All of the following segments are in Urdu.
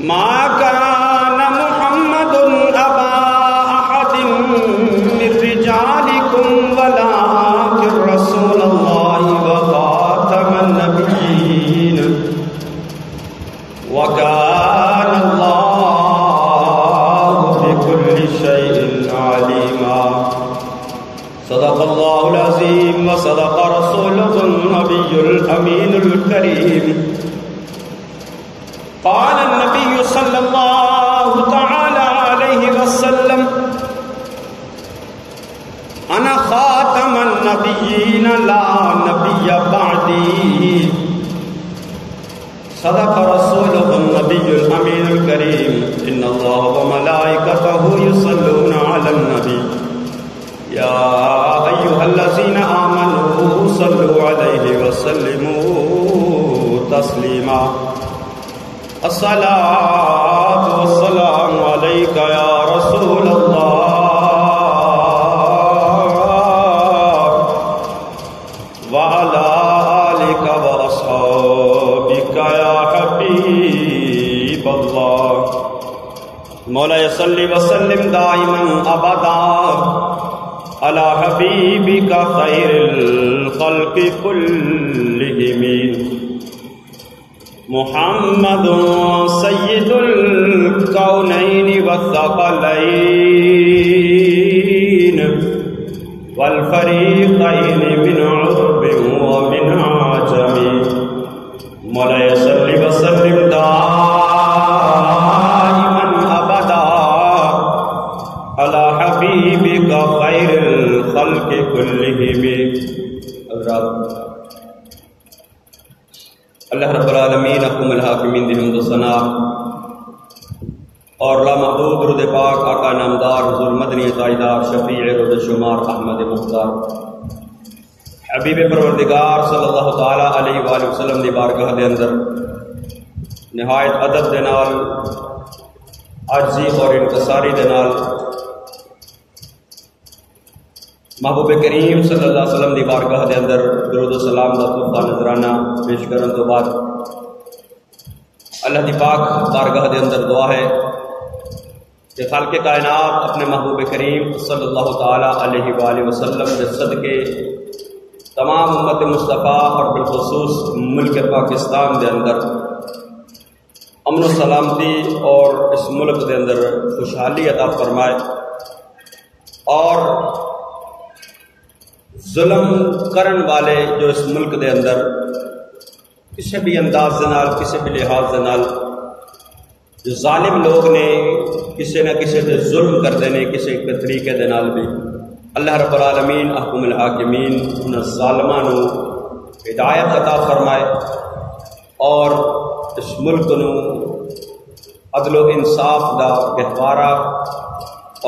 ما كان محمد أبا أحد من رجالكم ولكن رسول الله وخاتم النبيين وكان الله بكل شيء عليما. صدق الله العظيم وصدق رسوله النبي الأمين الكريم. قال النبي صلى الله تعالى عليه وسلم أنا خاتم النبيين لا نبي بعدي. صدق رسوله النبي الأمين الكريم. إن الله وملائكته يصلون على النبي يا أيها الذين آمنوا صلوا عليه وسلموا تسليما. الصلاة والسلام عليك يا رسول الله وعلى آلك وأصحابك يا حبيب الله. مولاي صل وسلم دائما أبدا على حبيبك خير الخلق كلهم محمد سيد الكونين والثقلين والفريقين من عرب ومن عجم. مولاي صل وسلم دائما ابدا على حبيبك خير الخلق كلهم. حضرات، اللہ رب العالمین حکم الحاکمین دی حمد و ثنا اور لامحدود درود پاک آقا نامدار حضور مدنی تاجدار شفیع رد شمار احمد مختار حبیب پروردگار صلی اللہ تعالی علیہ وآلہ وسلم دی بارگاہ دے اندر نہایت ادب دے نال عاجزی اور انکساری دے نال محبوب کریم صلی اللہ علیہ وسلم دی بارگاہ دے اندر درود و سلام دا تحفہ نذرانہ پیش کرن تو بعد اللہ دی پاک بارگاہ دے اندر دعا ہے کہ خالق کائنات اپنے محبوب کریم صلی اللہ تعالی علیہ وآلہ وسلم کے صدقے تمام امت مصطفیٰ اور بالخصوص ملک پاکستان دے اندر امن و سلامتی اور اس ملک دے اندر خوشحالی عطا فرمائے اور ظلم کرن والے جو اس ملک دے اندر کسی بھی انداز دے نال کسی بھی لحاظ دے نال جو ظالم لوگ نے کسی نہ کسی دے ظلم کرتے ہیں کسی کے طریقے دے نال بھی اللہ رب العالمین احکم الحاکمین ان ظالمان ہدایت عطا فرمائے اور اس ملک نو عدل و انصاف دا گہوارہ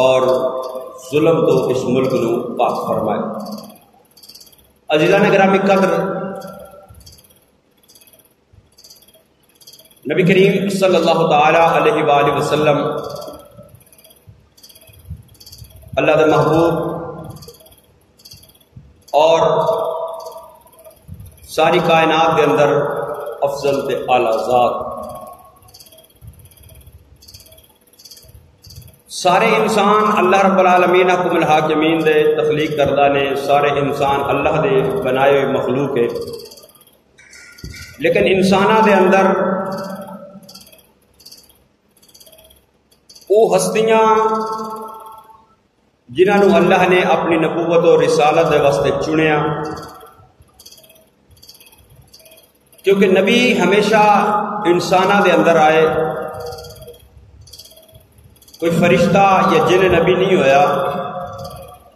اور ظلم تو اس ملک نو پاک فرمائے. عزیزان گرامی قدر، نبی کریم صلی اللہ تعالی علیہ وآلہ وسلم اللہ دے محبوب اور ساری کائنات کے اندر افضل تے اعلیٰ ذات. سارے انسان اللہ رب العالمین حکم الحاکمین دے تخلیق کردہ نے، سارے انسان اللہ دے بنائے ہوئے مخلوق ہے، لیکن انسانہ دے اندر وہ ہستیاں جنہوں اللہ نے اپنی نبوت و رسالت دے واسطے چنیا، کیونکہ نبی ہمیشہ انسانہ دے اندر آئے، کوئی فرشتہ یا جن نبی نہیں ہویا،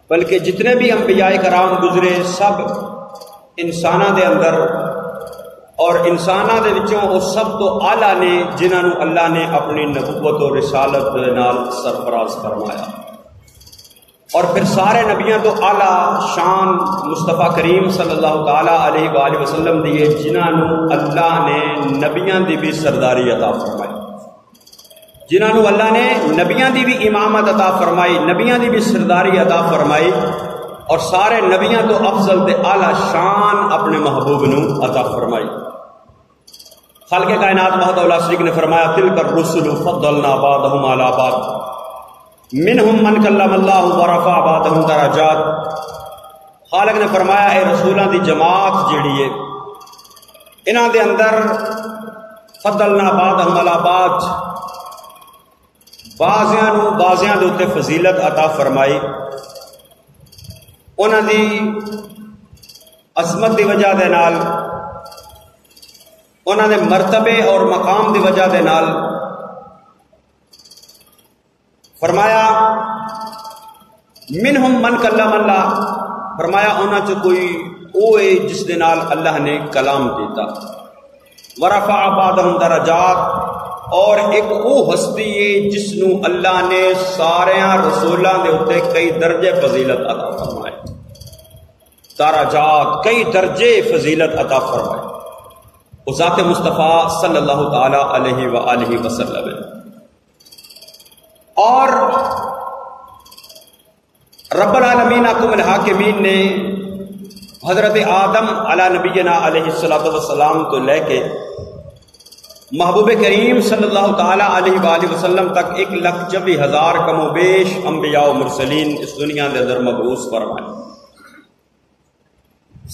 بلکہ جتنے بھی انبیاء کرام گزرے سب انسانہ دے اندر، اور انسانہ دے وچوں وہ سب تو اعلیٰ نے جنہوں اللہ نے اپنی نبوت و رسالت دے نال سرفراز فرمایا. اور پھر سارے نبیاں تو اعلیٰ شان مصطفیٰ کریم صلی اللہ تعالی علیہ وآلہ وسلم دیے جنہوں اللہ نے نبیاں دی بھی سرداری عطا فرمائی، جنہوں اللہ نے نبیاں دی بھی امامت عطا فرمائی، نبیاں دی بھی سرداری عطا فرمائی، اور سارے نبیاں تو افضل تے اعلیٰ شان اپنے محبوب نو عطا فرمائی. خالق کائنات وحدہ لا شریک نے فرمایا تلک الرسل فضلنا بعضهم علی بعض منہم من کلم اللہ ورفع بعضهم درجات. خالق نے فرمایا اے رسولاں دی جماعت جیڑی ہے انہاں دے اندر فضلنا بعضهم علی بعض بعضیاں دے اوتے فضیلت عطا فرمائی. انہاں دی عظمت دی وجہ دے نال انہاں دے مرتبے اور مقام دی وجہ دے نال فرمایا منہم من کلم اللہ، فرمایا انہاں چ کوئی او ہے جس دے نال اللہ نے کلام کیتا. ورفع بعضهم درجات، اور ایک وہ ہستی ہے جس نو اللہ نے سارے رسولاں دے اوتے کئی درجے فضیلت عطا فرمائے. درجات کئی درجے فضیلت عطا فرمائے وہ ذات مصطفیٰ صلی اللہ تعالی علیہ وآلہ وسلم. اور رب العالمین حکم الحاکمین نے حضرت آدم علی نبینا علیہ الصلوۃ والسلام تو لے کے محبوب کریم صلی اللہ تعالی علیہ وآلہ وسلم تک 1,24,000 کم و بیش انبیاء و مرسلین اس دنیا کے اندر مبعوث فرمائے.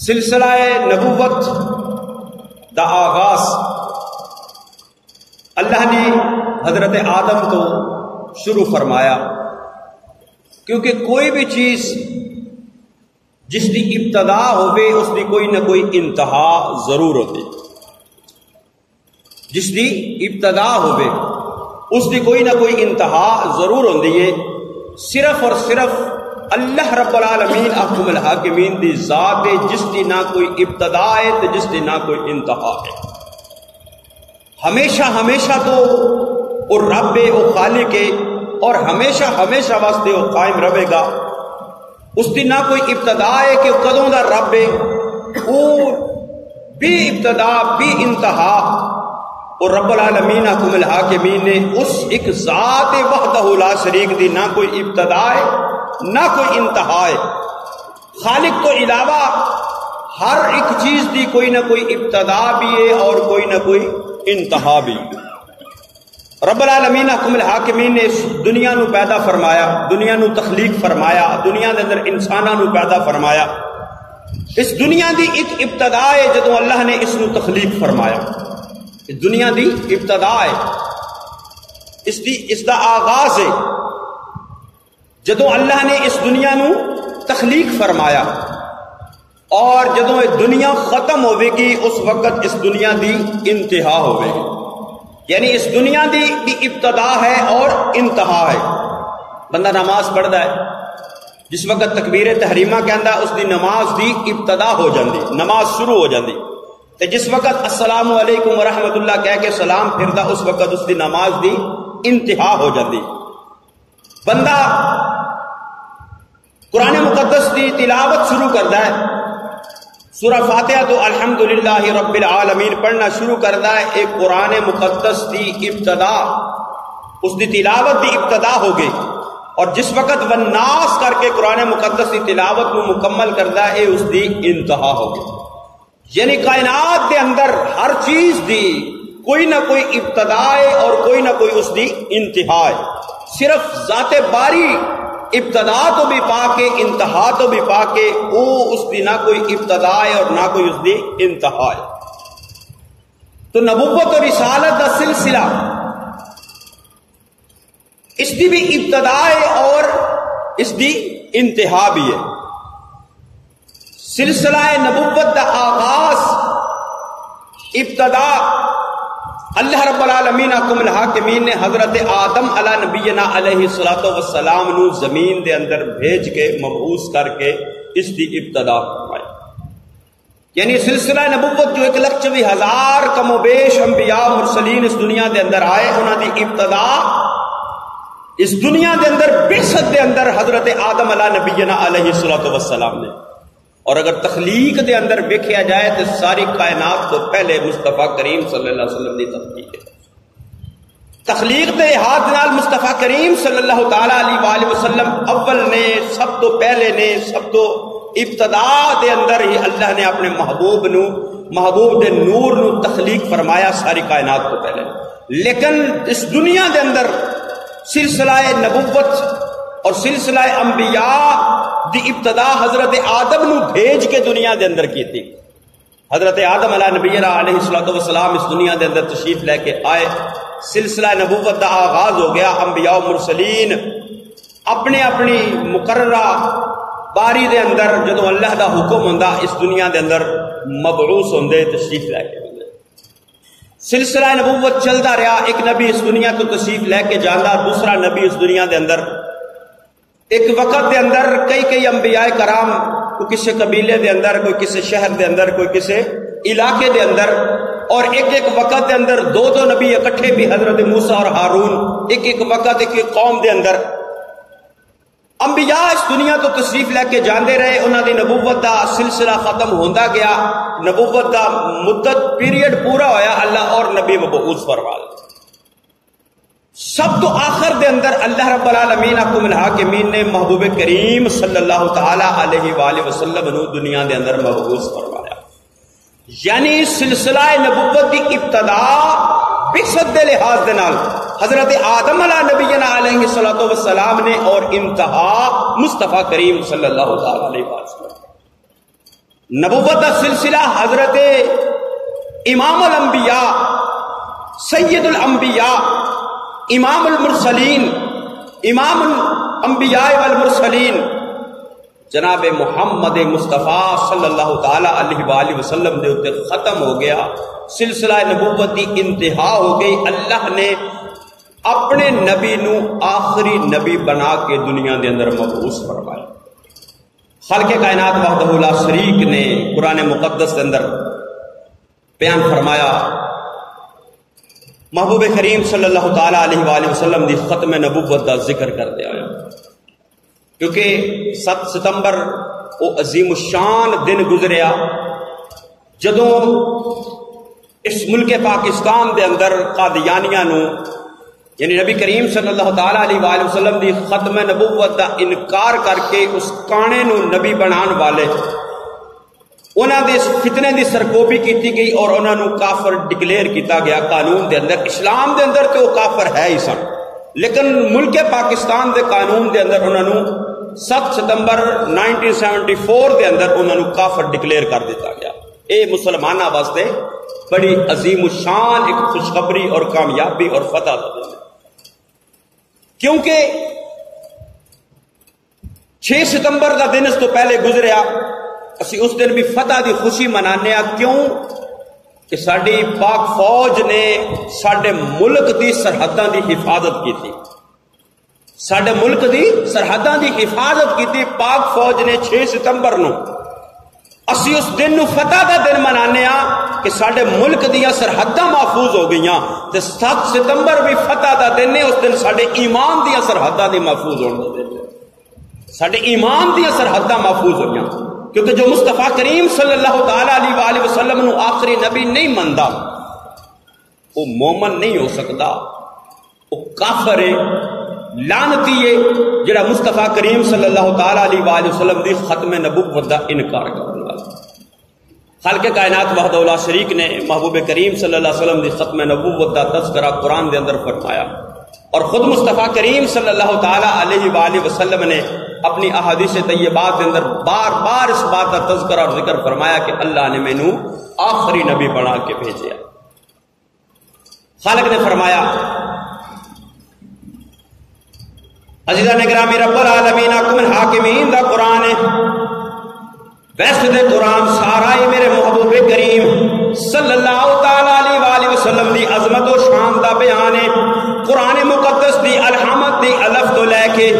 سلسلہ نبوت دا آغاز اللہ نے حضرت آدم تو شروع فرمایا، کیونکہ کوئی بھی چیز جس کی ابتدا ہوئے اس کی کوئی نہ کوئی انتہا ضرور ہوتی. جس کی ابتدا ہوئے اس کی کوئی نہ کوئی انتہا ضرور ہوتی ہے. صرف اور صرف اللہ رب العالمین احکم الحاکمین دی ذات ہے جس کی نہ کوئی ابتدا ہے تو جس کی نہ کوئی انتہا ہے. ہمیشہ ہمیشہ تو وہ رب ہے، وہ خالق ہے، اور ہمیشہ ہمیشہ واسطے وہ قائم رہے گا. اس کی نہ کوئی ابتدا ہے کہ کدوں دا رب ہے، وہ بھی ابتدا بھی انتہا. اور رب العالمین حکم الحاکمین نے اس ایک ذات وحدہ لا شریک دی نہ کوئی ابتدا ہے نہ کوئی انتہا ہے. خالق تو علاوہ ہر ایک چیز دی کوئی نہ کوئی ابتدا بھی ہے اور کوئی نہ کوئی انتہا بھی. رب العالمین حکم الحاکمین نے اس دنیا نو پیدا فرمایا، دنیا نو تخلیق فرمایا، دنیا دے اندر انساناں نو پیدا فرمایا. اس دنیا دی ایک ابتدا ہے جدوں اللہ نے اس نو تخلیق فرمایا. اس دنیا دی ابتدا ہے، اس دا آغاز ہے جدوں اللہ نے اس دنیا نو تخلیق فرمایا. اور جدوں یہ دنیا ختم ہوئے گی اس وقت اس دنیا دی انتہا ہوئے گی. یعنی اس دنیا دی ابتدا ہے اور انتہا ہے. بندہ نماز پڑھتا ہے، جس وقت تکبیر تحریمہ کہندا اس دی نماز دی ابتدا ہو جاندی، نماز شروع ہو جاندی. تے جس وقت السلام علیکم ورحمۃ اللہ کہہ کے سلام پھردا اس وقت اس دی نماز دی انتہا ہو جاندی. بندہ قرآن مقدس دی تلاوت شروع کرتا ہے، سورہ فاتحہ تو الحمدللہ رب العالمین پڑھنا شروع کرتا ہے. ایک قرآن مقدس دی ابتدا، اس دی تلاوت دی ابتدا ہو گئی. اور جس وقت والناس کر کے قرآن مقدس دی تلاوت کو مکمل کرتا ہے اس دی انتہا ہو گئی. یعنی کائنات دے اندر ہر چیز دی کوئی نہ کوئی ابتدا ہے اور کوئی نہ کوئی اس دی انتہا ہے. صرف ذات باری ابتدا تو بھی پا کے انتہا تو بھی پا کے وہ اس کی نہ کوئی ابتدا ہے اور نہ کوئی اس کی انتہا ہے. تو نبوت اور رسالت کا سلسلہ اس کی بھی ابتدا ہے اور اس کی انتہا بھی ہے. سلسلہ نبوت کا آغاز ابتدا اللہ رب العالمین حکم الحاکمین نے حضرت آدم علی نبینا علیہ الصلوۃ والسلام نو زمین دے اندر بھیج کے مبعوث کر کے اس دی ابتدا فرمائی. یعنی سلسلہ نبوت جو 1,24,000 کم و بیش انبیاء مرسلین اس دنیا دے اندر آئے، انہاں دی ابتدا اس دنیا دے اندر بعثت دے اندر حضرت آدم علی نبینا علیہ الصلوۃ والسلام نے. اور اگر تخلیق دے اندر دیکھا جائے تو ساری کائنات تو پہلے مصطفیٰ کریم صلی اللہ علیہ وسلم کی تخلیق ہے. تخلیق دے ہاتھ نال مصطفیٰ کریم صلی اللہ تعالی علیہ وآلہ وسلم اول نے، سب تو پہلے نے، سب تو ابتدا دے اندر ہی اللہ نے اپنے محبوب نو محبوب دے نور نو تخلیق فرمایا ساری کائنات کو پہلے، لیکن اس دنیا دے اندر سلسلہ نبوت اور سلسلہ انبیاء دی ابتدا حضرت آدم نو بھیج کے دنیا دے اندر کی تھی۔ حضرت آدم علیہ نبینا علیہ الصلوۃ والسلام اس دنیا دے اندر تشریف لے کے آئے، سلسلہ نبوت دا آغاز ہو گیا۔ انبیاء و مرسلین اپنی اپنی مقررہ باری دے اندر جدوں اللہ دا حکم ہوندا اس دنیا دے اندر مبعوث ہوندے، تشریف لے کے ہوندے۔ سلسلہ نبوت چلدا رہا، ایک نبی اس دنیا تو تشریف لے کے جاندا، دوسرا نبی اس دنیا دے اندر۔ ایک وقت دے اندر کئی انبیاء کرام، کوئی کسی قبیلے دے اندر، کوئی کسی شہر دے اندر، کوئی کسی علاقے دے اندر، اور ایک وقت دے اندر دو نبی اکٹھے بھی، حضرت موسیٰ اور ہارون، ایک وقت ایک قوم دے اندر۔ انبیاء اس دنیا تو تشریف لے کے جاندے رہے، انہاں دی نبوت دا سلسلہ ختم ہوندا گیا، نبوت دا مدت پیریڈ پورا ہویا، اللہ اور نبی مبعوث فرما لے۔ سب تو آخر دے اندر اللہ رب العالمین حکم الحاکمین نے محبوب کریم صلی اللہ تعالی علیہ وآلہ وسلم نو دنیا دے اندر مبعوث فرمایا، یعنی سلسلہ نبوت دی ابتدا بعثت دے لحاظ دے نال حضرت آدم علیہ نبینا علیہ الصلوۃ والسلام نے، اور انتہا مصطفیٰ کریم صلی اللہ تعالی علیہ وسلم۔ نبوت کا سلسلہ حضرت امام الانبیاء، سید الانبیاء، امام المرسلین، امام الانبیاء والمرسلین جناب محمد مصطفیٰ صلی اللہ تعالی علیہ وآلہ وسلم دے اوتے ختم ہو گیا۔ سلسلہ نبوت دی انتہا ہو گئی، اللہ نے اپنے نبی نو آخری نبی بنا کے دنیا دے اندر مبعوث فرمایا۔ خالق کائنات وحدہ لا شریک نے قرآن مقدس کے اندر بیان فرمایا، محبوب کریم صلی اللہ تعالی علیہ وآلہ وسلم دی ختم نبوت دا ذکر کر دیا ہے، کیونکہ 7 ستمبر وہ عظیم الشان دن گزریا جدوں اس ملک پاکستان دے اندر قادیانیاں نو، یعنی نبی کریم صلی اللہ تعالی علیہ وآلہ وسلم دی ختم نبوت دا انکار کر کے اس کانے نو نبی بنان والے انہاں دے فتنے دی سرکوبی کیتی گئی، اور انہاں نو کافر ڈکلیئر کیتا گیا قانون دے اندر۔ اسلام دے اندر تو وہ کافر ہے ہی سن، لیکن ملک پاکستان دے قانون دے اندر انہاں نو 7 ستمبر 1974 دے اندر انہاں نو کافر ڈکلیئر کر دیتا گیا۔ اے مسلماناں واسطے بڑی عظیم الشان ایک خوشخبری اور کامیابی اور فتح دا دن، کیونکہ 6 ستمبر دا دن اس تو پہلے گزریا، اسی اس دن بھی فتح دی خوشی منانے ہاں۔ کیوں کہ ساڈی پاک فوج نے ساڈے ملک دی سرحداں دی حفاظت کی تھی، ساڈے ملک دی سرحداں دی حفاظت کی تھی پاک فوج نے 6 ستمبر نو۔ اسی اس دن نو فتح دا دن منانے ہاں کہ ساڈے ملک دیا سرحداں محفوظ ہو گئیاں، تے 7 ستمبر بھی فتح دا دن ہے، اس دن ساڈے ایمان دیا سرحداں دی محفوظ ہونے دا دن ہے، ساڈے ایمان دیا سرحداں محفوظ ہوئیاں، کیونکہ جو مصطفیٰ کریم صلی اللہ تعالی علیہ وآلہ وسلم نو آخری نبی نہیں مندا وہ مومن نہیں ہو سکتا، وہ کافر ہے، لعنتی ہے جڑا مصطفیٰ کریم صلی اللہ تعالی علیہ وآلہ وسلم دی ختم نبوت دا انکار کرنے والا۔ خالق کائنات وحدہ لا شریک نے محبوب کریم صلی اللہ علیہ وسلم دی ختم نبوت دا تذکرہ قرآن دے اندر فرمایا، اور خود مصطفیٰ کریم صلی اللہ تعالی علیہ وآلہ وسلم نے اپنی احادیث طیبات کے اندر بار بار اس بات کا تذکرہ اور ذکر فرمایا کہ اللہ نے مینوں آخری نبی بنا کے بھیجا۔ خالق نے فرمایا، عزیزان گرامی، رب العالمین حکم الحاکمین دا قرآن ہے، ویسے دے قرآن سارا ہی میرے محبوب کریم صلی اللہ تعالی علیہ وآلہ وسلم دی عظمت و شان دا بیان ہے۔ قرآن مقدس دی الحمد دی الف تو لے کے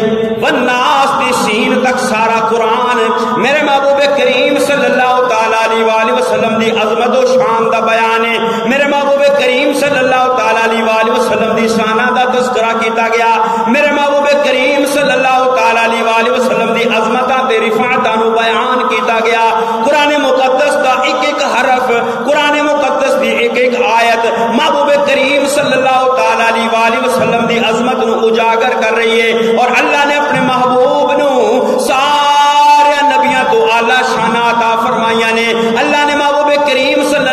والناس دی سین تک سارا قرآن میرے محبوب کریم صلی اللہ تعالی علیہ وآلہ وسلم دی عظمت و شان دا بیان ہے۔ میرے محبوب کریم صلی اللہ تعالی علیہ وآلہ وسلم دی شانہ دا تذکرہ کیتا گیا، میرے محبوب کریم صلی اللہ تعالی علیہ وآلہ وسلم دی عظمتاں تے رفعتاں نو بیان کیتا گیا۔ قرآن مقدس دا ایک ایک حرف، قرآن مقدس دی ایک ایک آیت محبوب کریم صلی اللہ تعالی علیہ وآلہ وسلم دی عظمت نو اجاگر کر رہی ہے، اور اللہ نے اپنے محبوب نو سارے نبیاں تو اعلیٰ شان عطا فرمائیاں نے۔ اللہ نے محبوب کریم صلی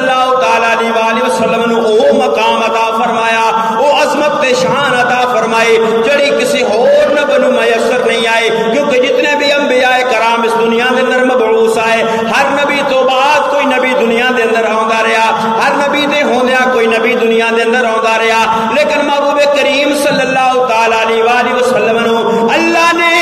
فرمائی جڑی کسی اور نبی نو میسر نہیں آئی، کیونکہ جتنے بھی انبیاء کرام اس دنیا دے اندر مبعوث آئے، ہر نبی تو بعد کوئی نبی دنیا دے اندر آندا رہا، ہر نبی دے ہوندیا کوئی نبی دنیا دے اندر آندا رہا، لیکن محبوب کریم صلی اللہ تعالی علیہ وآلہ وسلم نو اللہ نے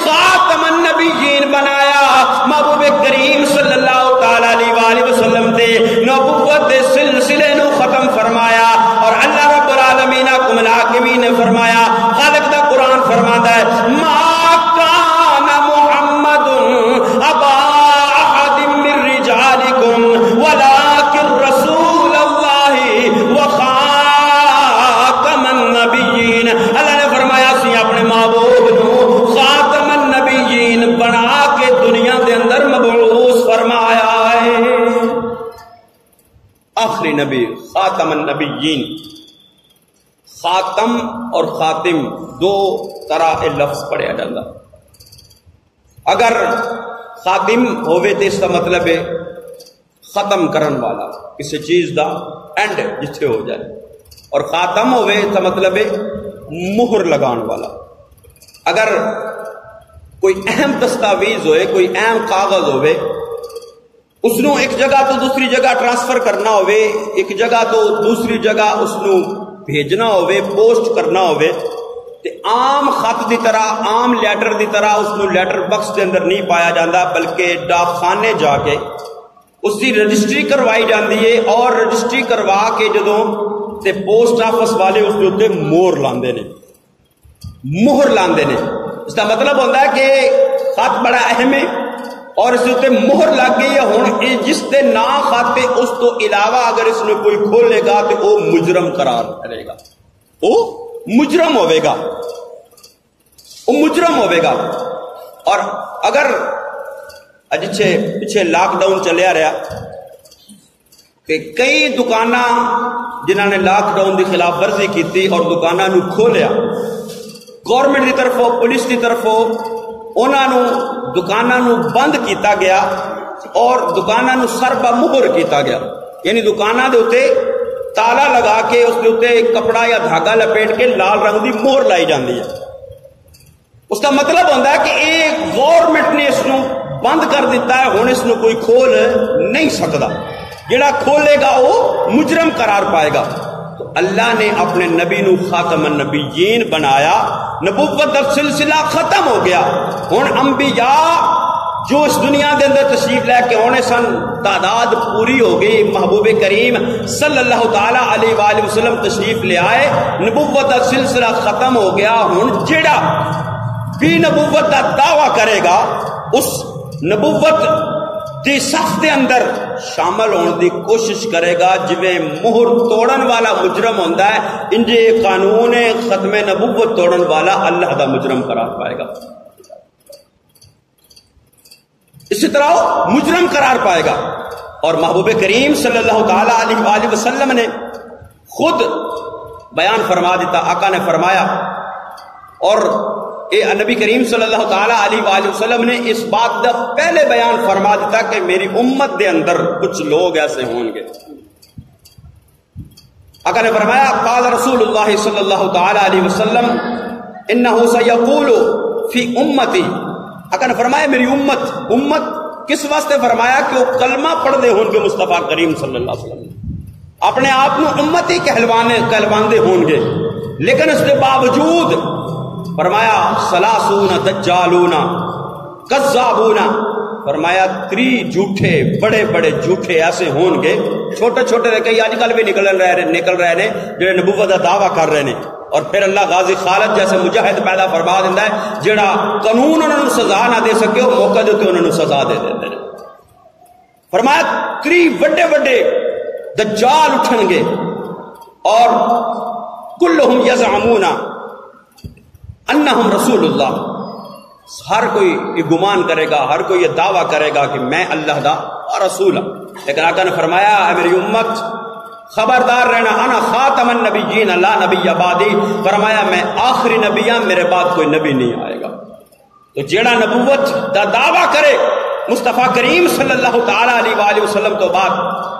خاتم النبیین بنایا، محبوب کریم صلی اللہ تعالی علیہ وآلہ وسلم دے نبوت دے سلسلے نو ختم فرمایا، اور اللہ رب العالمین حکم الحاکمین نے فرمایا، خالق دا قرآن فرماتا ہے ما کان محمد ابا احد من رجالکم ولکن رسول اللہ وخاتم النبیین۔ اللہ نے فرمایا سی اپنے محبوب نو خاتم النبیین بنا کے دنیا دے اندر مبعوث فرمایا ہے، آخری نبی خاتم النبیین۔ خاتم اور خاتم دو طرح لفظ پڑھیا جاتا، اگر خاتم ہوئے تو اس کا مطلب ہے ختم کرن والا، کسی چیز دا اینڈ جتھے ہو جائے، اور خاتم ہوئے اس کا مطلب ہے مہر لگان والا۔ اگر کوئی اہم دستاویز ہوئے، کوئی اہم کاغذ ہوئے، اس نو ایک جگہ تو دوسری جگہ ٹرانسفر کرنا ہوئے، ایک جگہ تو دوسری جگہ اس نو بھیجنا ہوئے، پوسٹ کرنا ہوئے، تے عام خط دی طرح، عام لیٹر دی طرح اس نو لیٹر بکس دے اندر نہیں پایا جاتا، بلکہ ڈاک خانے جا کے اس دی رجسٹری کروائی جاندی ہے، اور رجسٹری کروا کے جدوں تے پوسٹ آفس والے اس دے اوتے مہر لاندے نے، مہر لاندے نے۔ اس کا مطلب ہوتا ہے کہ خط بڑا اہم ہے اور اس تے مہر لگ گئی ہے، ہن جس دے نا خط ہے اس تو علاوہ اگر اس نے کوئی کھولے گا تو وہ مجرم قرار کرے گا، وہ مجرم ہوئے گا، وہ مجرم ہوئے گا۔ اور اگر پیچھے لاک ڈاؤن چلیا رہا کہ کئی دکانہ جنہوں نے لاک ڈاؤن دی خلاف ورزی کی اور دکانہ نو کھولیا، گورنمنٹ دی طرفوں، پولیس دی طرفوں انہاں نو دکاناں نو بند کیتا گیا اور دکاناں نو سربا مہر کیتا گیا، یعنی دکاناں دے اوتے تالا لگا کے اس دے اوتے کپڑا یا دھاگا لپیٹ کے لال رنگ دی مہر لائی جاندی ہے۔ اس کا مطلب ہوتا ہے کہ ایک گورنمنٹ نے اس نو بند کر دیتا ہے، ہن اس نو کوئی کھول نہیں سکتا، جڑا کھولے گا وہ مجرم قرار پائے گا۔ تو اللہ نے اپنے نبی نو خاتم النبیین بنایا، نبوت کا سلسلہ ختم ہو گیا، ہن انبیاء جو اس دنیا دے اندر تشریف لے کے ہونے سن تعداد پوری ہو گئی، محبوب کریم صلی اللہ تعالی علیہ وآلہ وسلم تشریف لے آئے، نبوت کا سلسلہ ختم ہو گیا۔ ہن جڑا بھی نبوت کا دعویٰ کرے گا اس نبوت دی صف دے اندر شامل ہونے دی کوشش کرے گا، جویں مہر توڑن والا مجرم ہوتا ہے، انجے قانون ختم نبوت توڑن والا اللہ دا مجرم قرار پائے گا، اسی طرح وہ مجرم قرار پائے گا۔ اور محبوب کریم صلی اللہ تعالی علیہ وآلہ وسلم نے خود بیان فرما دیتا، آقا نے فرمایا، اور اے نبی کریم صلی اللہ تعالی علیہ وآلہ وسلم نے اس بات کا پہلے بیان فرما دیتا کہ میری امت دے اندر کچھ لوگ ایسے ہوں گے۔ آقا نے فرمایا، قال رسول اللہ صلی اللہ تعالی علیہ وسلم انہو سیقول فی امتی، آقا نے فرمایا میری امت کس واسطے فرمایا کہ وہ کلمہ پڑھ دے ہوں گے، مصطفیٰ کریم صلی اللہ علیہ وسلم اپنے آپ کو امتی کہلواندے ہوں گے، لیکن اس کے باوجود فرمایا سلاسون دجالون کذابون، فرمایا 3 جھوٹے بڑے بڑے جھوٹے ایسے ہون گے، چھوٹے چھوٹے کئی آج کل بھی نکل رہے ہیں جو نبوت کا دعویٰ کر رہے ہیں، اور پھر اللہ غازی خالد جیسے مجاہد پیدا فرما دیتا ہے جڑا قانون انہوں نے سزا نہ دے سکے وہ موقع دیتے انہوں نے سزا دے دیتے ہیں۔ فرمایا 3 بڑے بڑے دجال اٹھن گے، اور کلہم یزعمون انہم رسول اللہ، ہر کوئی یہ گمان کرے گا، ہر کوئی یہ دعویٰ کرے گا کہ میں اللہ دا رسول ہوں، لیکن آقا نے فرمایا اے میری امت خبردار رہنا، انا خاتم النبیین لا نبی بعدی، فرمایا میں آخری نبی ہوں، میرے بعد کوئی نبی نہیں آئے گا۔ تو جیڑا نبوت دا دعویٰ کرے مصطفیٰ کریم صلی اللہ تعالی علیہ وآلہ وسلم تو بعد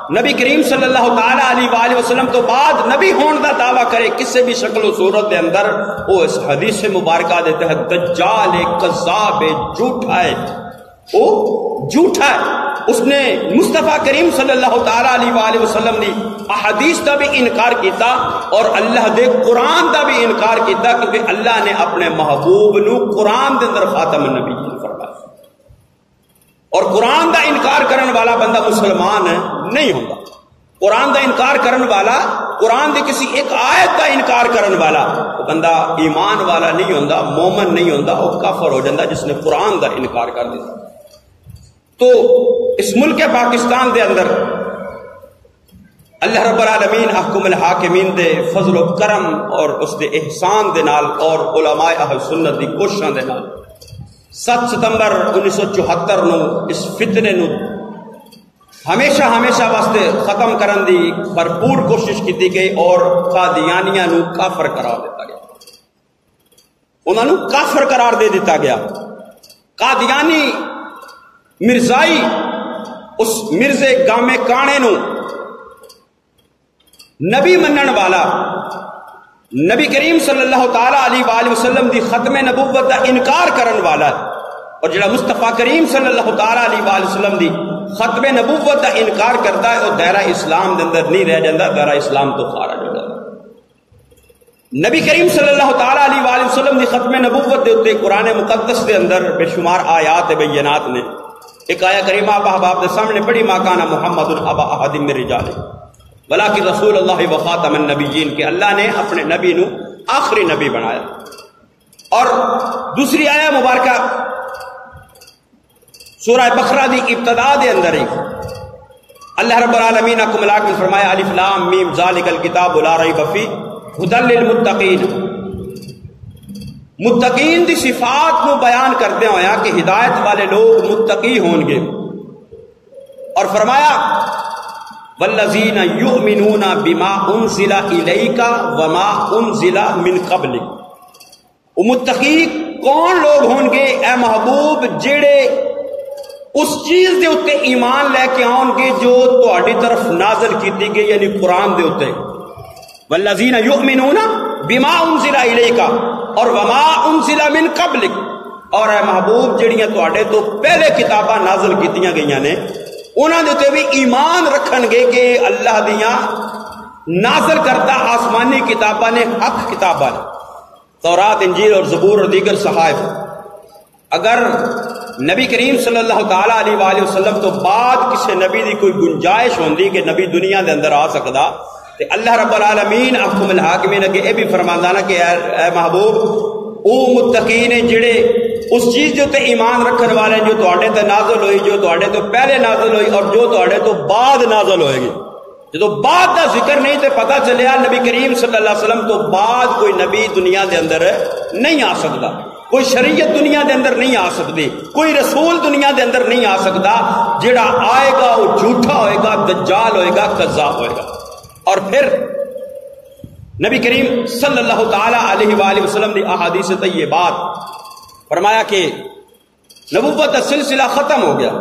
نبی کریم صلی اللہ تعالی علیہ وآلہ وسلم تو بعد نبی ہون دا دعویٰ کرے کسی بھی شکل و صورت دے اندر، وہ اس حدیث مبارکہ دیتے ہیں دجال کذاب جھوٹا ہے، وہ جھوٹا ہے۔ اس نے مصطفیٰ کریم صلی اللہ تعالی علیہ وآلہ وسلم دی احادیث دا بھی انکار کیتا اور اللہ دے قرآن دا بھی انکار کیتا، کیونکہ اللہ نے اپنے محبوب نو قرآن دے اندر خاتم النبیین فرمایا، اور قرآن دا انکار کرن والا بندہ مسلمان نہیں ہوتا۔ قرآن دا انکار کرن والا، قرآن دے کسی ایک آیت دا انکار کرن والا، وہ بندہ ایمان والا نہیں ہوتا، مومن نہیں ہوتا، وہ کافر ہو جاتا جس نے قرآن دا انکار کر دیا۔ تو اس ملک پاکستان دے اندر اللہ رب العالمین احکم الحاکمین دے فضل و کرم اور اس دے احسان دے نال اور علماء اہل سنت دی کوششاں دے نال 7 ستمبر 1974 نو اس فتنے نو ہمیشہ واسطے ختم کرن دی بھرپور کوشش کی گئی اور قادیانیاں نو کافر قرار دیتا گیا، انہاں نو کافر قرار دے دیتا گیا۔ قادیانی مرزائی اس مرزے گامے کانے نو نبی منن والا، نبی کریم صلی اللہ تعالی علیہ وآلہ وسلم دی ختم نبوت دا انکار کرن والا، اور جڑا مصطفیٰ کریم صلی اللہ تعالی علیہ وآلہ وسلم دی ختم نبوت دا انکار کرتا ہے، اور دائرہ اسلام دے اندر نہیں رہ جاتا، دائرہ اسلام تو خارج ہو جاتا۔ نبی کریم صلی اللہ تعالی علیہ وآلہ وسلم دی ختم نبوت دے اتے قرآن مقدس دے اندر بے شمار آیات بینات نے۔ ایک آیا کریمہ آپ احباب دے سامنے پڑھی، ما کان محمد ابا احد من رجالکم ولکن رسول اللہ و خاتم النبیین، کہ اللہ نے اپنے نبی نو آخری نبی بنایا۔ اور دوسری آیا مبارکہ سورہ بقرہ دی ابتدا دے اندر ہی اللہ رب العالمین کو ملا کے فرمایا الف لام میم ذالک الکتاب لا ریب فیہ ھدی للمتقین۔ متقین دی صفات کو بیان کرتے ہویا کہ ہدایت والے لوگ متقی ہوں گے، اور فرمایا والذین یؤمنون بما انزل الیک وما انزل من قبلک۔ وہ متقی کون لوگ ہوں گے اے محبوب؟ جڑے اس چیز دے اتے ایمان لے کے آؤں گے جو تہاڈی طرف نازل کیتی گئی، یعنی قرآن دے اتے۔ والذین یؤمنون بما انزل الیک اور وما انزل من قبلک، اور اے محبوب جڑیاں تہاڈے تو پہلے کتاباں نازل کیتیاں گئیاں نے انہاں دے تے بھی ایمان رکھن گے کہ اللہ دیاں نازل کردہ آسمانی کتاباں نے حق کتاباں نے، تورات، انجیل اور زبور اور دیگر صحائف۔ اگر نبی کریم صلی اللہ تعالی علیہ وآلہ وسلم تو بعد کسی نبی دی کوئی گنجائش ہوندی کہ نبی دنیا دے اندر آ سکدا، تے اللہ رب العالمین احکم الحاکمین اگے اے بھی فرماندا نا کہ اے محبوب او متقین ہیں جڑے اس چیز جو تے ایمان رکھن والے جو تواڈے تے نازل ہوئی، جو تواڈے تو پہلے نازل ہوئی اور جو تواڈے تو بعد نازل ہوئے گی۔ جدو بعد دا ذکر نہیں تے پتہ چلیا نبی کریم صلی اللہ علیہ وسلم تو بعد کوئی نبی دنیا دے اندر نہیں آ سکتا، کوئی شریعت دنیا دے اندر نہیں آ سکتی، کوئی رسول دنیا دے اندر نہیں آ سکتا۔ جڑا آئے گا وہ جھوٹا ہوئے گا، دجال ہوئے گا، کذاب ہوئے گا۔ اور پھر نبی کریم صلی اللہ تعالی علیہ وآلہ وسلم دی احادیث طیبات فرمایا کہ نبوت کا سلسلہ ختم ہو گیا۔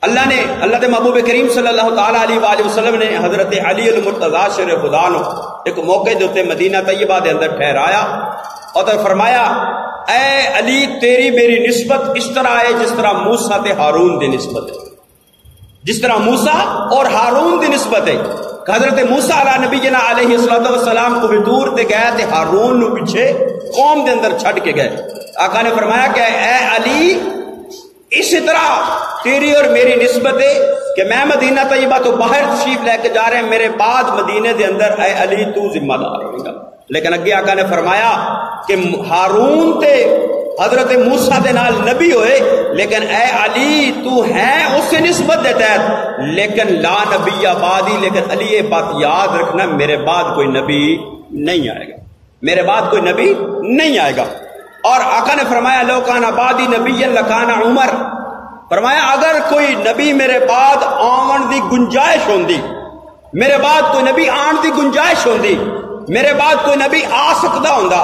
اللہ دے محبوب کریم صلی اللہ تعالی علیہ وآلہ وسلم نے حضرت علی المرتضیٰ شیر خدا نو ایک موقع دے تے مدینہ طیبہ دے اندر ٹھہرایا اور فرمایا اے علی تیری میری نسبت اس طرح ہے جس طرح موسیٰ تے ہارون دی نسبت ہے، جس طرح موسیٰ اور ہارون دی نسبت ہے۔ حضرت موسیٰ علیہ نبی جنا علیہ السلام کو بھی دور تے گئے تے ہارون نو پیچھے قوم دے اندر چھڑ کے گئے۔ آقا نے فرمایا کہ اے علی اسی طرح تیری اور میری نسبت ہے کہ میں مدینہ طیبہ تو باہر تشریف لے کے جا رہے ہیں، میرے بعد مدینے دے اندر اے علی تو ذمہ دار ہوگا۔ لیکن اگے آقا نے فرمایا کہ ہارون تے حضرت موسیٰ دے نال نبی ہوئے، لیکن اے علی تو ہے اس سے نسبت دے تحت، لیکن لا نبی بعدی، لیکن علی یہ بات یاد رکھنا میرے بعد کوئی نبی نہیں آئے گا، میرے بعد کوئی نبی نہیں آئے گا۔ اور آقا نے فرمایا لو کان بعدی نبی لکان عمر، فرمایا اگر کوئی نبی میرے بعد آن دی گنجائش ہوندی، میرے بعد کوئی نبی آن دی گنجائش ہوندی، میرے بعد کوئی نبی آ سکتا ہوندا،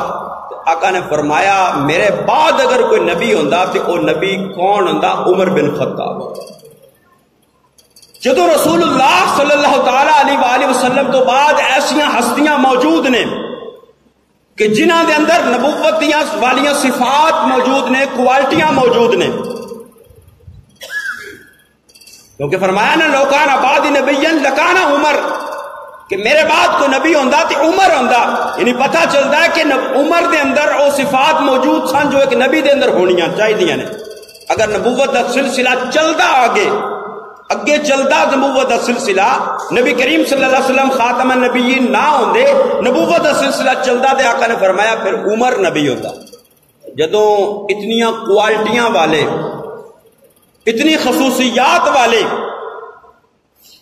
آقا نے فرمایا میرے بعد اگر کوئی نبی ہوندا تو وہ نبی کون ہوندا؟ عمر بن خطاب۔ جدو رسول اللہ صلی اللہ تعالی علیہ وآلہ وسلم تو بعد ایسیاں ہستیاں موجود نے کہ جنہ دے اندر نبوتیاں والیاں صفات موجود نے، کوالٹیاں موجود نے، کیونکہ فرمایا نا لوکان آبادی نبیین لکانا عمر، کہ میرے بعد کوئی نبی ہوندا تے عمر ہوندا، یعنی پتہ چلتا ہے کہ عمر دے اندر وہ صفات موجود سن جو ایک نبی دے اندر ہونیاں چاہیے نے۔ اگر نبوت دا سلسلہ چلدا اگے چلدا نبوت دا سلسلہ، نبی کریم صلی اللہ علیہ وسلم خاتم النبیین نہ ہوندے، نبوت دا سلسلہ چلدا تے آقا نے فرمایا پھر عمر نبی ہوتا۔ جدوں اتنیاں کوالٹیاں والے، اتنی خصوصیات والے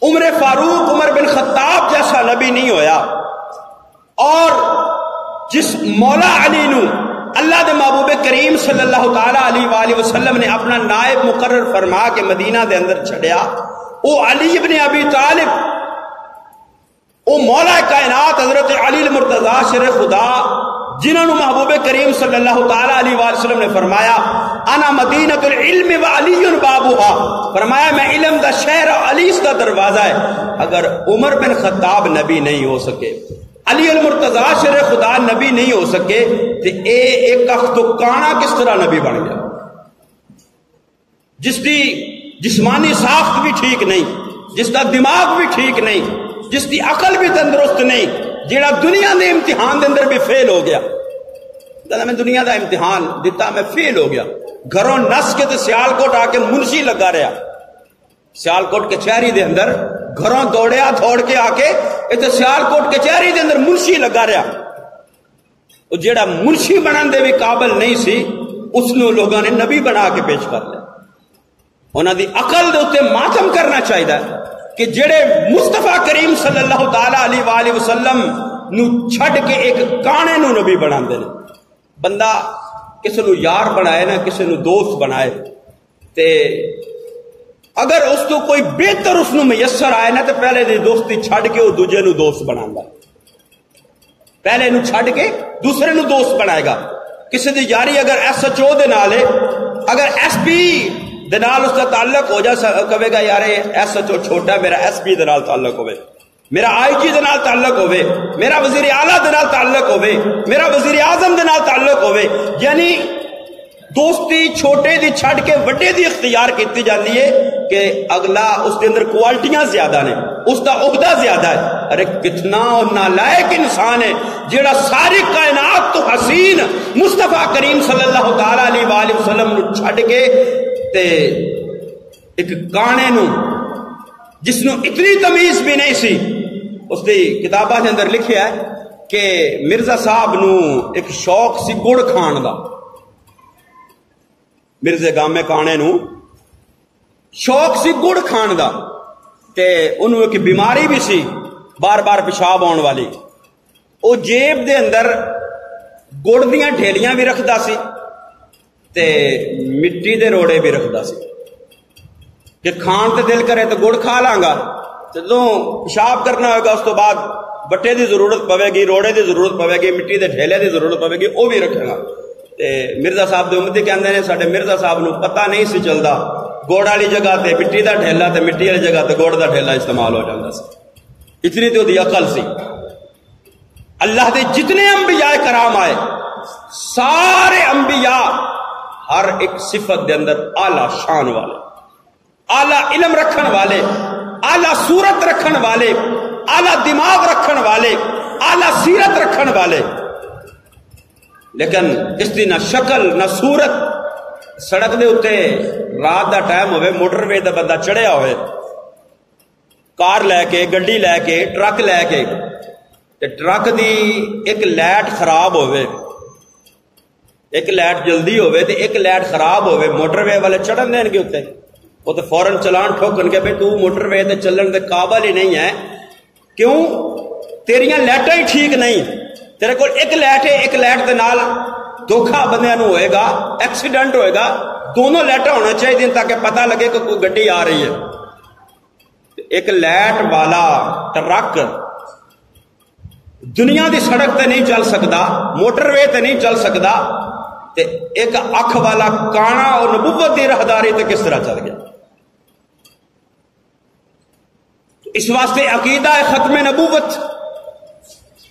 عمر فاروق، عمر بن خطاب جیسا نبی نہیں ہویا، اور جس مولا علی نو اللہ دے محبوب کریم صلی اللہ تعالی علیہ وآلہ وسلم نے اپنا نائب مقرر فرما کے مدینہ دے اندر چھڑیا، او علی ابن ابی طالب، او مولا کائنات حضرت علی المرتضی شر خدا، جنہوں نے محبوب کریم صلی اللہ تعالی علیہ وآلہ وسلم نے فرمایا انا مدینۃ العلم و علی بابها، فرمایا میں علم دا شہر علی دا دروازہ ہے۔ اگر عمر بن خطاب نبی نہیں ہو سکے، علی المرتضی شر خدا نبی نہیں ہو سکے، تو اے ایک اختو کانا کس طرح نبی بن گیا؟ جس دی جسمانی ساخت بھی ٹھیک نہیں، جس دا دماغ بھی ٹھیک نہیں، جس دی عقل بھی تندرست نہیں، جیڑا دنیا دے امتحان دے اندر بھی فیل ہو گیا، میں دنیا دا امتحان دیتا میں فیل ہو گیا، گھروں نس کے تے سیالکوٹ آ کے منشی لگا رہا، سیالکوٹ کچہری دے اندر گھروں دوڑیا دوڑ کے آ کے تے سیالکوٹ کچہری دے اندر منشی لگا رہا، وہ جیڑا منشی بنان دے بھی قابل نہیں سی، اس نے لوگوں نے نبی بنا کے پیش کر لیا۔ انہاں دی عقل دے اوتے ماتم کرنا چاہیے کہ جڑے مصطفیٰ کریم صلی اللہ تعالی علیہ وآلہ وسلم نو چھڑ کے ایک کانے نو نبی بنا دے۔ بندہ کسی نو یار بنائے نا، کسی نو دوست بنائے، تے اگر اس تو کوئی بہتر اس نو میسر آئے نا، تو پہلے دی دوستی چھڑ کے وہ دوجے نو دوست بنا دا، پہلے نو چھڑ کے دوسرے نو دوست بنائے گا۔ کسی دی یاری اگر ایس ایچ او دے نال ہے، اگر ایس پی دے نال اس کا تعلق ہو جا کہے گا یار ایس ایچ او چھوٹا، میرا ایس پی دے نال تعلق ہوئے، میرا آئی جی دے نال تعلق ہوئے، میرا وزیر اعلیٰ دے نال تعلق ہوئے، میرا وزیر اعظم دے نال تعلق ہوئے، یعنی دوستی چھوٹے دی چھڑ کے وڈے دی اختیار کیتی جاندی ہے کہ اگلا اس دے اندر کوالٹیاں زیادہ نے، اس دا عہدہ زیادہ ہے۔ ارے کتنا نالائق انسان ہے جیڑا ساری کائنات تو حسین مصطفیٰ کریم صلی اللہ تعالی علیہ وآلہ وسلم نو چھڑ کے تے ایک کانے نو جس نو اتنی تمیز بھی نہیں سی، اس دی کتاباں دے اندر لکھیا ہے کہ مرزا صاحب نو ایک شوق سی گڑ کھان دا، مرزے گامے کانے نو شوق سی گڑ کھان دا، تے انہوں ایک بیماری بھی سی بار بار پیشاب آن والی، او جیب دے اندر گڑ دیاں ڈھیلیاں بھی رکھدا سی تے مٹی دے روڑے بھی رکھدا سی کہ کھان تے دل کرے تو گڑ کھا لانگا، جدوں پیشاب کرنا ہوگا اس تو بعد بٹے دی ضرورت پوے گی، روڑے دی ضرورت پوے گی، مٹی دے ڈھیلے دی ضرورت پوے گی، وہ بھی رکھے گا۔ تے مرزا صاحب دے امتی کہندے نے ساڈے مرزا صاحب نو پتہ نہیں سی چلدا گوڑ والی جگہ تے مٹی دا ڈھیلا تے مٹی والی جگہ تے گوڑ دا ڈھیلا استعمال ہو جاندا سی، اتنی تو دی عقل سی۔ اللہ دے جتنے انبیاء کرام آئے، سارے انبیاء ہر ایک صفت دے اندر اعلیٰ شان والے، اعلیٰ علم رکھن والے، اعلیٰ صورت رکھن والے، اعلیٰ دماغ رکھن والے، اعلیٰ سیرت رکھن والے، لیکن اس دی نہ شکل نہ صورت۔ سڑک دے اتے رات دا ٹائم ہوئے، موٹر وے دا بندہ چڑھیا ہوئے، کار لے کے، گڈی لے کے، ٹرک لے کے، تے ٹرک دی ایک لائٹ خراب ہوئے، ایک لائٹ جلدی ہوئے تے ایک لائٹ خراب ہوئے، موٹر وے والے چڑھن دین گے اتے، وہ تو فوراً چلان ٹھوکن کے بھئی تو موٹر وے تے چلن دے قابل ہی نہیں ہے، کیوں؟ تیریاں لائٹاں ہی ٹھیک نہیں، تیرے کو ایک لائٹ ہے، ایک لائٹ دے نال دھوکھا بندیاں نو ہوئے گا، ایکسیڈنٹ ہوئے گا، دونوں لائٹاں ہونا چاہیے تاکہ پتہ لگے کہ کوئی گڈی آ رہی ہے۔ ایک لائٹ والا ٹرک دنیا دی سڑک تے نہیں چل سکتا، موٹر وے تے نہیں چل سکتا، تے ایک اکھ والا کانا اور نبوت دی راہداری تے کس طرح چل گیا؟ اس واسطے عقیدہ ختم نبوت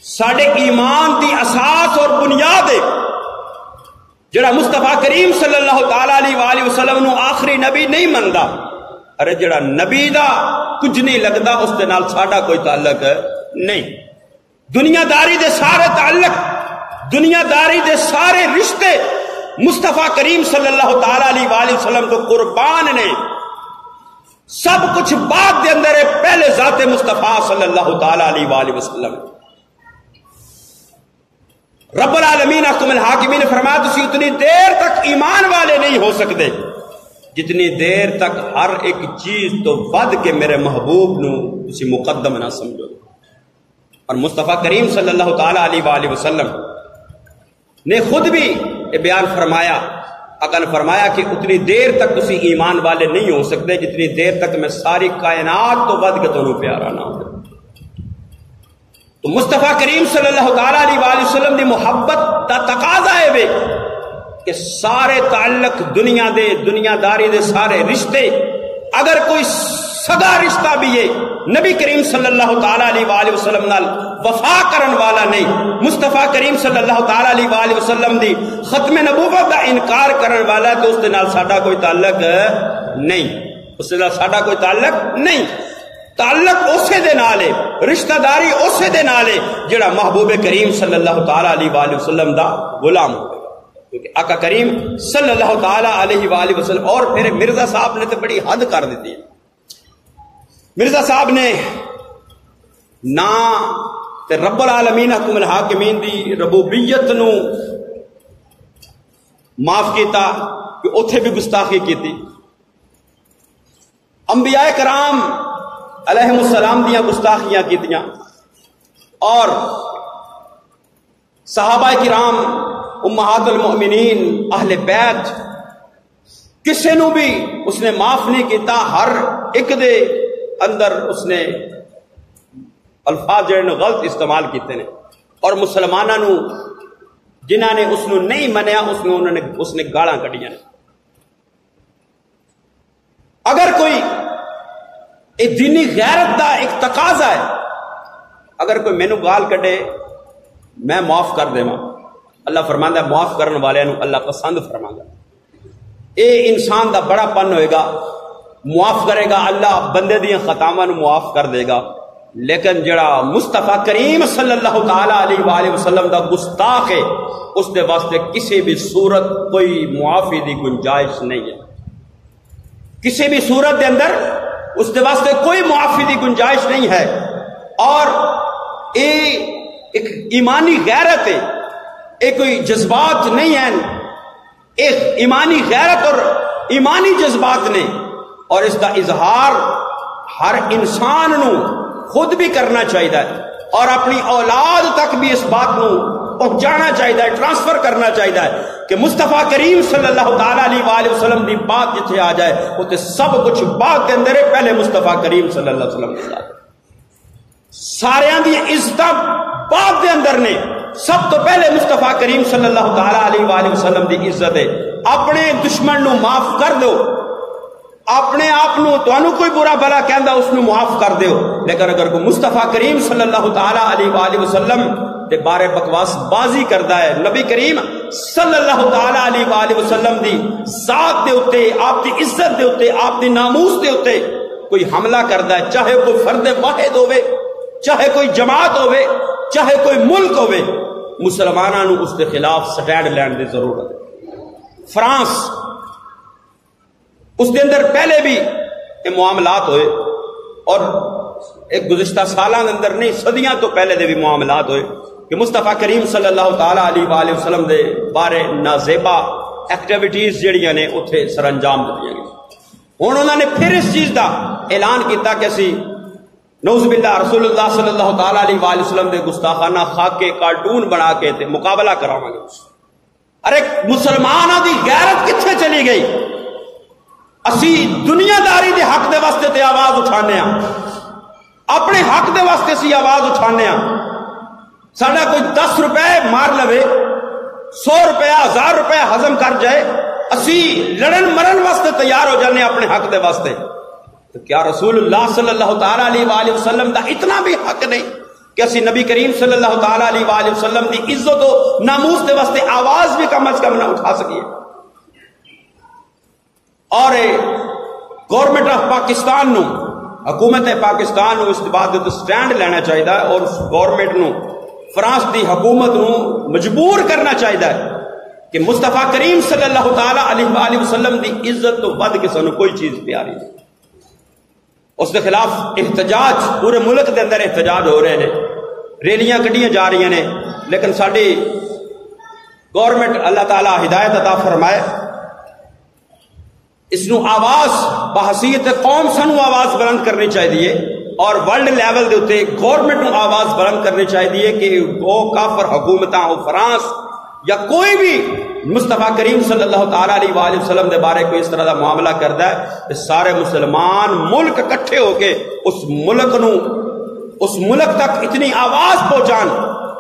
ساڈے ایمان دی اساس اور بنیاد ہے. جڑا مصطفیٰ کریم صلی اللہ تعالی علیہ وآلہ وسلم نو آخری نبی نہیں مندا، ارے جڑا نبی دا کچھ نہیں لگتا اس دے نال ساڈا کوئی تعلق نہیں. دنیا داری دے سارے تعلق، دنیا داری دے سارے رشتے مصطفیٰ کریم صلی اللہ تعالی علیہ وآلہ وسلم تو قربان نے. سب کچھ بعد دے اندر ہے، پہلے ذات مصطفیٰ صلی اللہ تعالی علیہ وآلہ وسلم. رب العالمین احکم الحاکمین نے فرمایا تسی اتنی دیر تک ایمان والے نہیں ہو سکتے جتنی دیر تک ہر ایک چیز تو ود کے میرے محبوب نو تسی مقدم نہ سمجھو. اور مصطفیٰ کریم صلی اللہ تعالی علیہ وآلہ وسلم نے خود بھی یہ بیان فرمایا، اکن فرمایا کہ اتنی دیر تک تسی ایمان والے نہیں ہو سکتے جتنی دیر تک میں ساری کائنات تو ود کے تانوں پیارا نہ ہوں. تو مصطفیٰ کریم صلی اللہ تعالی علیہ وآلہ وسلم دی محبت دا تقاضا ہے وے کہ سارے تعلق دنیا دے، دنیا داری دے سارے رشتے، اگر کوئی سگا رشتہ بھی ہے نبی کریم صلی اللہ تعالی علیہ وآلہ وسلم نال وفا کرن والا نہیں، مصطفیٰ کریم صلی اللہ تعالی علیہ وآلہ وسلم دی ختم نبوت دا انکار کرن والا ہے تو اس دے نال ساڈا کوئی تعلق نہیں، اس دے نال ساڈا کوئی تعلق نہیں. تعلق اسے دے نال ہے، رشتہ داری اسے دے نال ہے جڑا محبوب کریم صلی اللہ تعالی علیہ وآلہ وسلم دا غلام ہوگا. کیونکہ آقا کریم صلی اللہ تعالی علیہ وآلہ وسلم. اور پھر مرزا صاحب نے تو بڑی حد کر دیتی ہے. مرزا صاحب نے نہ تے رب العالمین حکم الحاکمین دی ربوبیت نو معاف کیتا کہ اوتھے بھی گستاخی کیتی. انبیاء کرام علیہ السلام دیاں گستاخیاں کیتیاں اور صحابہ کرام امہات المؤمنین اہل بیت کسے نو بھی اس نے معاف نہیں کیتا. ہر ایک دے اندر اس نے الفاظ جڑے غلط استعمال کیتے نے اور مسلماناں نو جنہاں نے اس نو نہیں منیا اس نے گالاں کڈیاں نے. اگر کوئی ایک دینی غیرت دا ایک تقاضا ہے، اگر کوئی مینو گال کڈے میں معاف کر دیواں، اللہ فرماندا ہے معاف کرن والے نو اللہ پسند فرماندا. اے انسان دا بڑا پن ہوئے گا، معاف کرے گا اللہ بندے دیاں خطاواں نو معاف کر دے گا. لیکن جڑا مصطفیٰ کریم صلی اللہ تعالی علیہ وآلہ وسلم دا گستاخ ہے اس دے واسطے کسی بھی صورت کوئی معافی دی گنجائش نہیں ہے. کسی بھی صورت دے اندر اس دے واسطے کوئی معافی دی گنجائش نہیں ہے. اور ایک ایمانی غیرت ہے، ایک کوئی جذبات نہیں ہیں، ایک ایمانی غیرت اور ایمانی جذبات نے. اور اس کا اظہار ہر انسان نو خود بھی کرنا چاہیے اور اپنی اولاد تک بھی اس بات نو پہنچانا چاہیے، ٹرانسفر کرنا چاہیے کہ مصطفیٰ کریم صلی اللہ تعالی علیہ وآلہ وسلم دی بات جتھے آ جائے وہ سب کچھ بات کے اندر ہے. پہلے مصطفیٰ کریم صلی اللہ علیہ وسلم کی ذات، ساریاں دی عزت بات دے اندر نے. سب تو پہلے مصطفیٰ کریم صلی اللہ تعالی علیہ وآلہ وسلم دی عزت ہے. اپنے دشمن نو معاف کر دو، اپنے آپ نو تانوں کوئی برا بھلا کہندا اس نو معاف کر دیو. لیکن اگر کوئی مصطفیٰ کریم صلی اللہ تعالی علیہ وآلہ وسلم دے بارے بکواس بازی کردا ہے، نبی کریم صلی اللہ تعالی علیہ وآلہ وسلم دی ذات دے اوتے، آپ دی عزت دے اوتے، آپ دی ناموس دے اوتے کوئی حملہ کردا ہے، چاہے کوئی فرد واحد ہوئے، چاہے کوئی جماعت ہوئے، چاہے کوئی ملک ہوئے، مسلماناں نو اس دے خلاف سٹینڈ لین دی ضرورت ہے. فرانس اس دے اندر پہلے بھی یہ معاملات ہوئے اور ایک گزشتہ سالاں دے اندر نہیں صدیاں تو پہلے دے بھی معاملات ہوئے کہ مصطفیٰ کریم صلی اللہ تعالی علیہ وآلہ وسلم دے بارے نازیبا ایکٹیویٹیز جڑیاں نے اتھے سر انجام دتیاں گئی. ہن انہوں نے پھر اس چیز دا اعلان کیتا کہ اسی نعوذ باللہ رسول اللہ صلی اللہ تعالی علیہ وآلہ وسلم دے گستاخانہ خاکے کارٹون بنا کے تے مقابلہ کراواں گے. ارے مسلماناں دی غیرت کتھے چلی گئی؟ اسی دنیا داری دے حق دے واسطے تے آواز اٹھانے ہاں، اپنے حق دے واسطے سی آواز اٹھانے ہاں. ساڈا کوئی 10 روپے مار لوے، 100 روپیہ 1000 روپے ہضم کر جائے، اسی لڑن مرن واسطے تیار ہو جانے اپنے حق دے واسطے. تو کیا رسول اللہ صلی اللہ تعالیٰ علیہ وآلہ وسلم دا اتنا بھی حق نہیں کہ اسی نبی کریم صلی اللہ تعالیٰ علیہ وآلہ وسلم دی عزت و ناموس دے واسطے آواز بھی کم از کم نہ اٹھا سکیے؟ اور گورنمنٹ آف پاکستان نو، حکومت پاکستان نو اس بات تے سٹینڈ لینا چاہیے اور اس گورنمنٹ نو، فرانس دی حکومت نو مجبور کرنا چاہیے کہ مصطفیٰ کریم صلی اللہ تعالیٰ علیہ وآلہ وسلم دی عزت تو ود کے سانو کوئی چیز پیاری نہیں۔ اس کے خلاف احتجاج پورے ملک دے اندر احتجاج ہو رہے ہیں، ریلیاں کڈیاں جا رہی ہیں، لیکن ساری گورنمنٹ اللہ تعالیٰ ہدایت عطا فرمائے، اس نو آواز بحثیت قوم سانو آواز بلند کرنی چاہیے اور ورلڈ لیول دے اوتے گورنمنٹ نو آواز بلند کرنی چاہیے کہ وہ کافر حکومتاں ہو فرانس یا کوئی بھی مصطفیٰ کریم صلی اللہ تعالیٰ علیہ وآلہ وسلم دے بارے کوئی اس طرح دا معاملہ کردا ہے کہ سارے مسلمان ملک کٹھے ہو کے اس ملک تک اتنی آواز پہنچان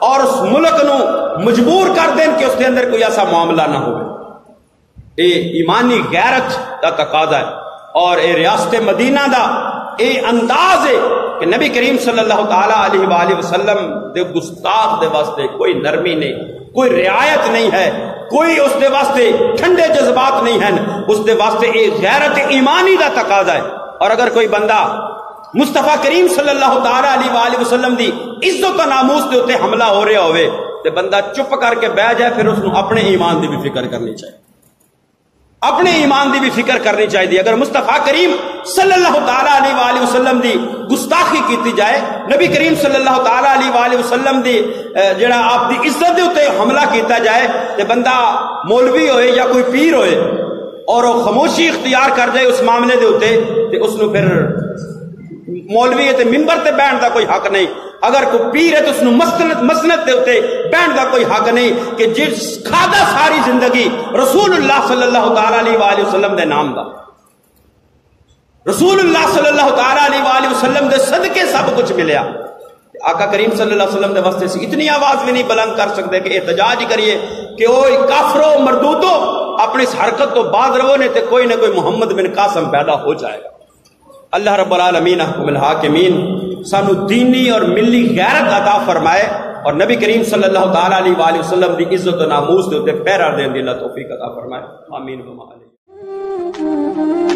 اور اس ملک نو مجبور کر دیں کہ اس کے اندر کوئی ایسا معاملہ نہ ہو۔ یہ ایمانی غیرت کا تقاضا ہے اور یہ ریاست مدینہ دا یہ انداز ہے کہ نبی کریم صلی اللہ تعالیٰ علیہ وآلہ وسلم دے گستاخ دے واسطے کوئی نرمی نہیں، کوئی رعایت نہیں ہے، کوئی اس دے واسطے ٹھنڈے جذبات نہیں ہیں، اس دے واسطے ایک غیرت ایمانی دا تقاضا ہے۔ اور اگر کوئی بندہ مصطفیٰ کریم صلی اللہ تعالیٰ علیہ وآلہ وسلم دی عزت و ناموس دے اوتے حملہ ہو رہا ہوئے تے بندہ چپ کر کے بیٹھ جائے، پھر اس نو اپنے ایمان دی بھی فکر کرنی چاہیے، اپنے ایمان دی بھی فکر کرنی چاہیے۔ اگر مصطفیٰ کریم صلی اللہ تعالیٰ علیہ وآلہ وسلم دی گستاخی کیتی جائے، نبی کریم صلی اللہ تعالیٰ علیہ وآلہ وسلم دی جڑا آپ دی عزت دے اوتے حملہ کیتا جائے تے بندہ مولوی ہوئے یا کوئی پیر ہوئے اور وہ خاموشی اختیار کر جائے اس معاملے دے اوتے تے اس نو پھر مولوی ہے تے منبر تے بیٹھن دا کوئی حق نہیں، اگر کوئی پیر ہے تو اس نو مسند دے اوتے بیٹھن دا کوئی حق نہیں کہ جس کھادا ساری زندگی رسول اللہ صلی اللہ تعالیٰ علیہ وآلہ وسلم دے نام دا، رسول اللہ صلی اللہ تعالیٰ علیہ وآلہ وسلم دے صدقے سب کچھ ملیا، آقا کریم صلی اللہ علیہ وسلم دے واسطے سے اتنی آواز بھی نہیں بلند کر سکتے کہ احتجاج کریے کہ وہ کافرو مردودو اپنی اس حرکت تو بعد رہو نے تے کوئی نہ کوئی محمد بن قاسم پیدا ہو جائے گا۔ اللہ رب العالمین حکم الحاکمین سانو دینی اور ملی غیرت عطا فرمائے اور نبی کریم صلی اللہ تعالیٰ علیہ وآلہ وسلم دی عزت و ناموس دے اوتے پہرا دین دی اللہ توفیق عطا فرمائے، آمین و آمین۔